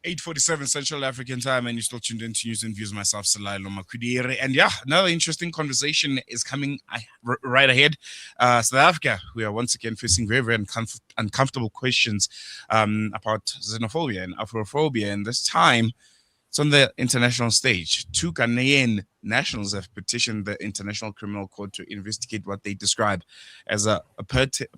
8:47 Central African time, and you're still tuned in to News and Views. Myself, Salai Lomakudire. And yeah, another interesting conversation is coming right ahead. South Africa, we are once again facing very, very uncomfortable questions about xenophobia and Afrophobia. And this time, it's on the international stage. Two Ghanaian nationals have petitioned the International Criminal Court to investigate what they describe as a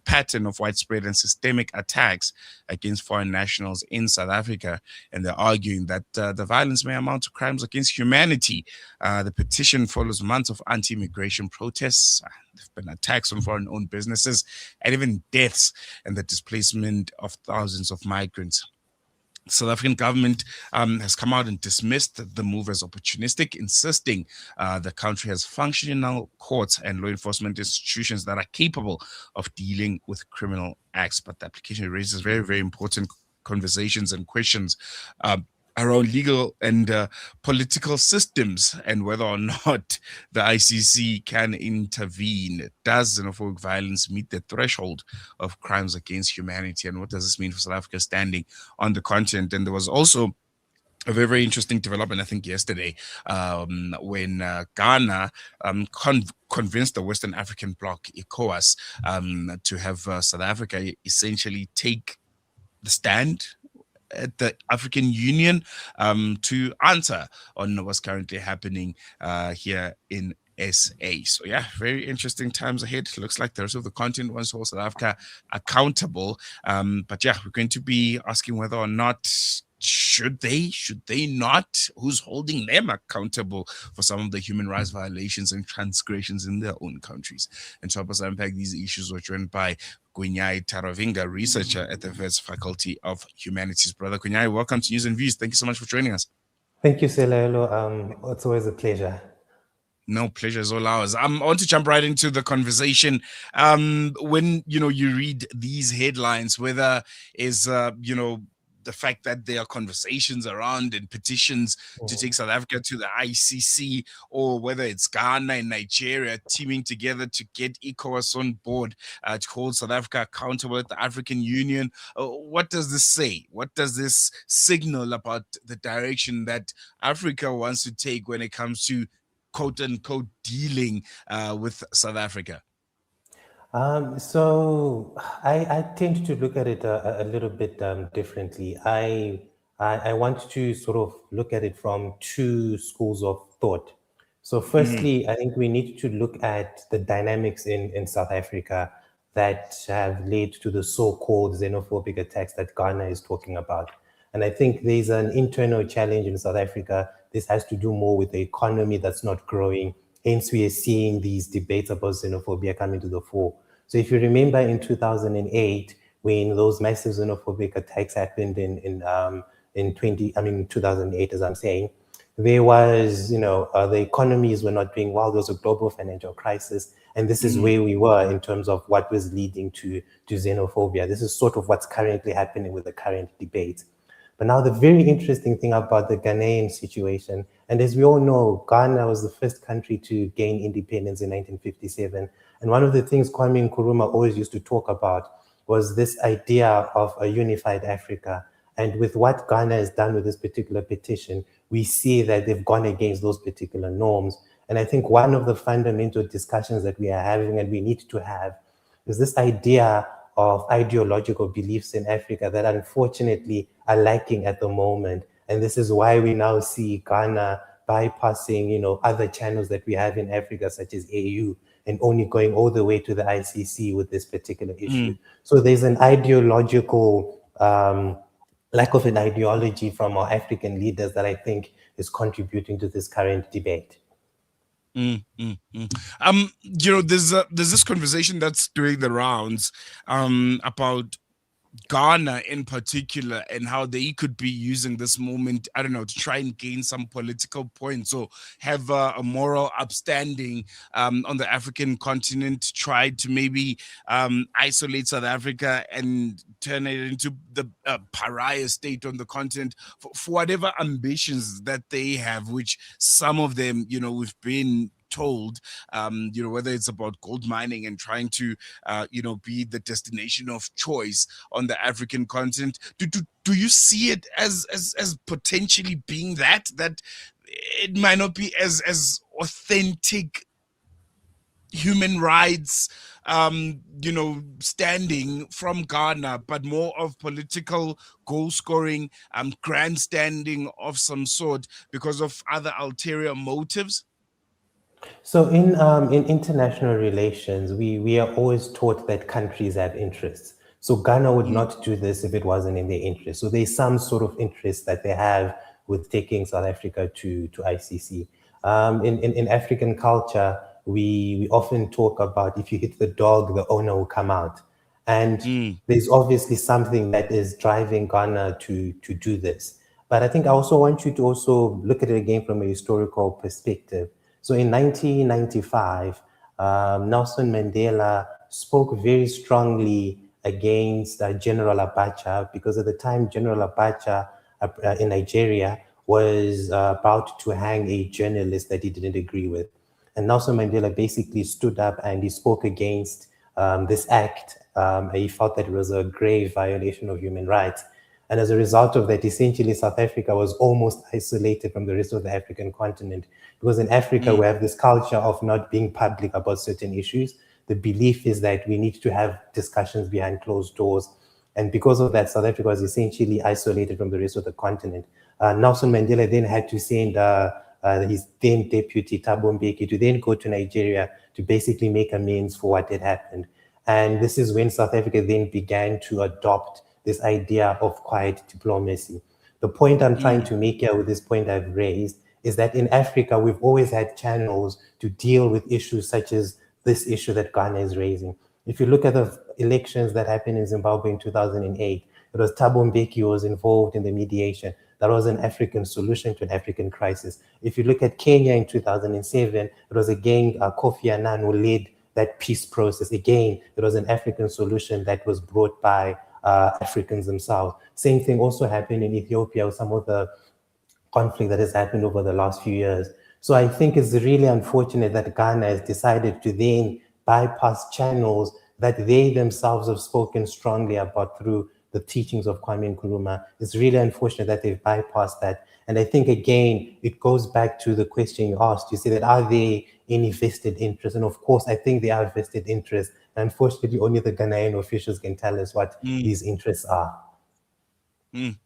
pattern of widespread and systemic attacks against foreign nationals in South Africa. And they're arguing that the violence may amount to crimes against humanity. The petition follows months of anti-immigration protests. There have been attacks on foreign-owned businesses and even deaths and the displacement of thousands of migrants. South African government has come out and dismissed the move as opportunistic, insisting the country has functional courts and law enforcement institutions that are capable of dealing with criminal acts. But the application raises very, very important conversations and questions around legal and political systems and whether or not the ICC can intervene. Does xenophobic violence meet the threshold of crimes against humanity? And what does this mean for South Africa standing on the continent? And there was also a very, very interesting development, I think, yesterday when Ghana convinced the Western African bloc, ECOWAS, to have South Africa essentially take the stand at the African Union to answer on what's currently happening here in SA. So yeah, very interesting times ahead. Looks like the rest of the continent wants to hold South Africa accountable. But yeah, we're going to be asking whether or not should they not? Who's holding them accountable for some of the human rights violations and transgressions in their own countries? And to help us unpack these issues, we're joined by Gwinyai Taruvinga, researcher at the Wits Faculty of Humanities. Brother Gwinyai, welcome to News and Views. Thank you so much for joining us. Thank you, Selelo. It's always a pleasure. No, pleasure is all ours. I want to jump right into the conversation. When you read these headlines, whether is the fact that there are conversations around and petitions to take South Africa to the ICC, or whether it's Ghana and Nigeria teaming together to get ECOWAS on board to hold South Africa accountable at the African Union. What does this say? What does this signal about the direction that Africa wants to take when it comes to quote unquote dealing with South Africa? So I tend to look at it a little bit differently. I want to sort of look at it from two schools of thought. So firstly, I think we need to look at the dynamics in South Africa that have led to the so-called xenophobic attacks that Ghana is talking about. And I think there's an internal challenge in South Africa. This has to do more with the economy that's not growing. Hence, we are seeing these debates about xenophobia coming to the fore. So if you remember in 2008, when those massive xenophobic attacks happened in 2008, as I'm saying, there was, the economies were not doing well. There was a global financial crisis. And this is where we were in terms of what was leading to xenophobia. This is sort of what's currently happening with the current debate. But now the very interesting thing about the Ghanaian situation, and as we all know, Ghana was the first country to gain independence in 1957. And one of the things Kwame Nkrumah always used to talk about was this idea of a unified Africa. And with what Ghana has done with this particular petition, we see that they've gone against those particular norms. And I think one of the fundamental discussions that we are having and we need to have is this idea of ideological beliefs in Africa that unfortunately are lacking at the moment. And this is why we now see Ghana bypassing, other channels that we have in Africa, such as AU, and only going all the way to the ICC with this particular issue. So there's an ideological lack of an ideology from our African leaders that I think is contributing to this current debate. There's this conversation that's doing the rounds about Ghana in particular and how they could be using this moment, I don't know, to try and gain some political points or have a moral upstanding on the African continent, try to maybe isolate South Africa and turn it into the pariah state on the continent for whatever ambitions that they have, which some of them, we've been told, whether it's about gold mining and trying to, be the destination of choice on the African continent. Do you see it as potentially being that it might not be as authentic human rights standing from Ghana, but more of political goal scoring, grandstanding of some sort because of other ulterior motives? So in international relations, we are always taught that countries have interests. So Ghana would not do this if it wasn't in their interest. So there's some sort of interest that they have with taking South Africa to ICC. In African culture, we often talk about if you hit the dog, the owner will come out. And there's obviously something that is driving Ghana to do this. But I think I also want you to also look at it again from a historical perspective. So in 1995, Nelson Mandela spoke very strongly against General Abacha, because at the time General Abacha in Nigeria was about to hang a journalist that he didn't agree with. And Nelson Mandela basically stood up and he spoke against this act. He felt that it was a grave violation of human rights. And as a result of that, essentially South Africa was almost isolated from the rest of the African continent. Because in Africa, we have this culture of not being public about certain issues. The belief is that we need to have discussions behind closed doors. And because of that, South Africa was essentially isolated from the rest of the continent. Nelson Mandela then had to send his then deputy, Thabo Mbeki, to then go to Nigeria to basically make amends for what had happened. And this is when South Africa then began to adopt this idea of quiet diplomacy. The point I'm trying to make here with this point I've raised is that in Africa, we've always had channels to deal with issues such as this issue that Ghana is raising. If you look at the elections that happened in Zimbabwe in 2008, it was Thabo Mbeki who was involved in the mediation. That was an African solution to an African crisis. If you look at Kenya in 2007, it was again Kofi Annan who led that peace process. Again, it was an African solution that was brought by Africans themselves. Same thing also happened in Ethiopia with some of the conflict that has happened over the last few years. So I think it's really unfortunate that Ghana has decided to then bypass channels that they themselves have spoken strongly about through the teachings of Kwame Nkrumah. It's really unfortunate that they've bypassed that. And I think, again, it goes back to the question you asked. You say that, are there any vested interests? And of course, I think there are vested interests. Unfortunately, only the Ghanaian officials can tell us what these interests are.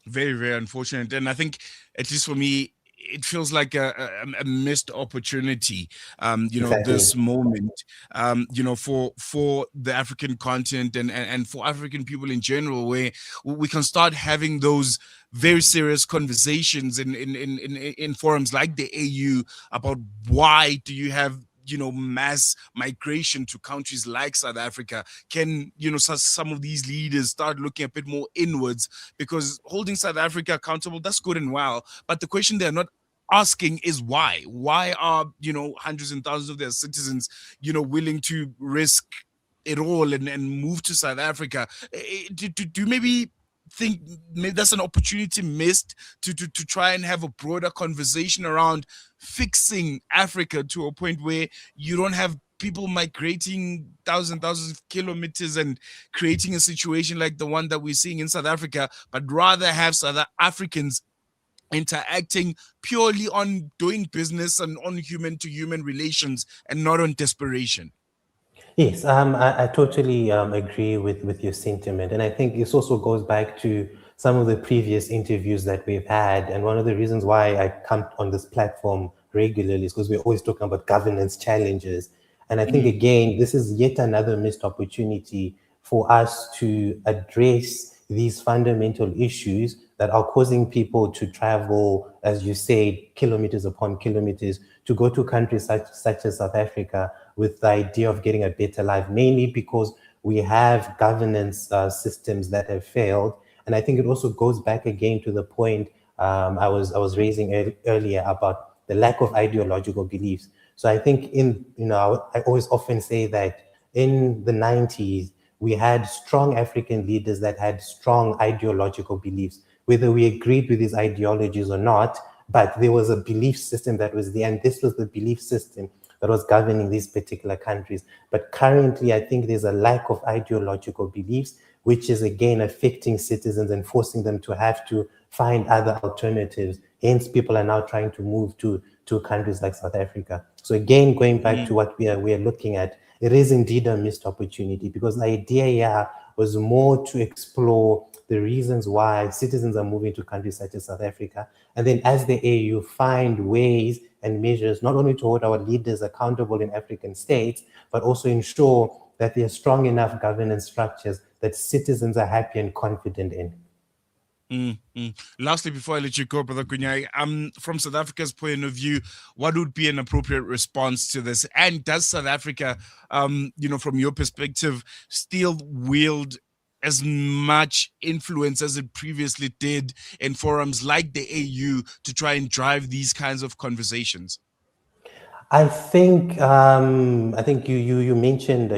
Very, very unfortunate. And I think, at least for me, it feels like a missed opportunity, Exactly. this moment, for the African continent and for African people in general, where we can start having those very serious conversations in forums like the AU about why do you have mass migration to countries like South Africa. Can some of these leaders start looking a bit more inwards, because holding South Africa accountable, that's good and well, but the question they're not asking is why are hundreds and thousands of their citizens willing to risk it all and move to South Africa? Do you maybe think maybe that's an opportunity missed to try and have a broader conversation around fixing Africa to a point where you don't have people migrating thousands of kilometers and creating a situation like the one that we're seeing in South Africa, but rather have South Africans interacting purely on doing business and on human to human relations and not on desperation? Yes, I totally agree with your sentiment. And I think this also goes back to some of the previous interviews that we've had. And one of the reasons why I come on this platform regularly is because we're always talking about governance challenges. And I think, again, this is yet another missed opportunity for us to address these fundamental issues that are causing people to travel, as you say, kilometers upon kilometers, to go to countries such as South Africa with the idea of getting a better life, mainly because we have governance systems that have failed. And I think it also goes back again to the point I was raising earlier about the lack of ideological beliefs. So I think I always often say that in the 90s, we had strong African leaders that had strong ideological beliefs, whether we agreed with these ideologies or not, but there was a belief system that was there, and this was the belief system that was governing these particular countries. But currently, I think there's a lack of ideological beliefs, which is again affecting citizens and forcing them to have to find other alternatives. Hence, people are now trying to move to countries like South Africa. So again, going back to what we are looking at, it is indeed a missed opportunity, because the idea here was more to explore the reasons why citizens are moving to countries such as South Africa. And then as the AU find ways and measures not only to hold our leaders accountable in African states, but also ensure that there are strong enough governance structures that citizens are happy and confident in. Lastly, before I let you go, Brother Gwinyai, from South Africa's point of view, what would be an appropriate response to this? And does South Africa, from your perspective, still wield as much influence as it previously did in forums like the AU to try and drive these kinds of conversations? I think you mentioned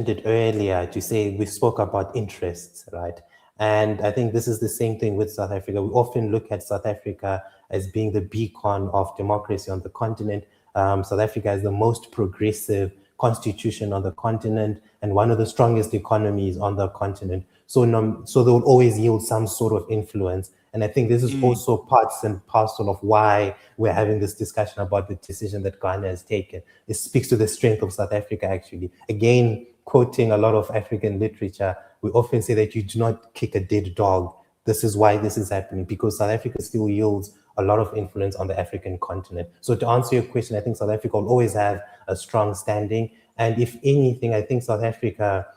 it earlier to say we spoke about interests, right? And I think this is the same thing with South Africa. We often look at South Africa as being the beacon of democracy on the continent. South Africa is the most progressive constitution on the continent and one of the strongest economies on the continent. So they will always yield some sort of influence. And I think this is also parts and parcel of why we're having this discussion about the decision that Ghana has taken. It speaks to the strength of South Africa, actually. Again, quoting a lot of African literature, we often say that you do not kick a dead dog. This is why this is happening, because South Africa still yields a lot of influence on the African continent. So to answer your question, I think South Africa will always have a strong standing. And if anything, I think South Africa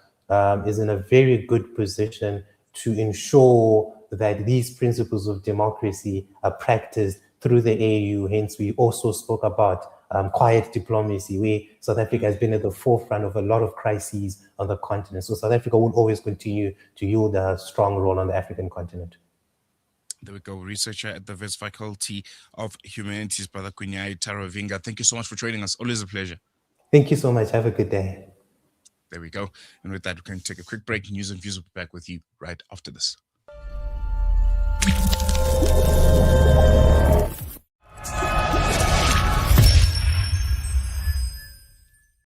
is in a very good position to ensure that these principles of democracy are practiced through the AU. Hence, we also spoke about quiet diplomacy, where South Africa has been at the forefront of a lot of crises on the continent. So South Africa will always continue to yield a strong role on the African continent. There we go. Researcher at the Wits Faculty of Humanities, Brother Gwinyai Taruvinga. Thank you so much for joining us. Always a pleasure. Thank you so much. Have a good day. There we go. And with that, we're going to take a quick break. News and views will be back with you right after this.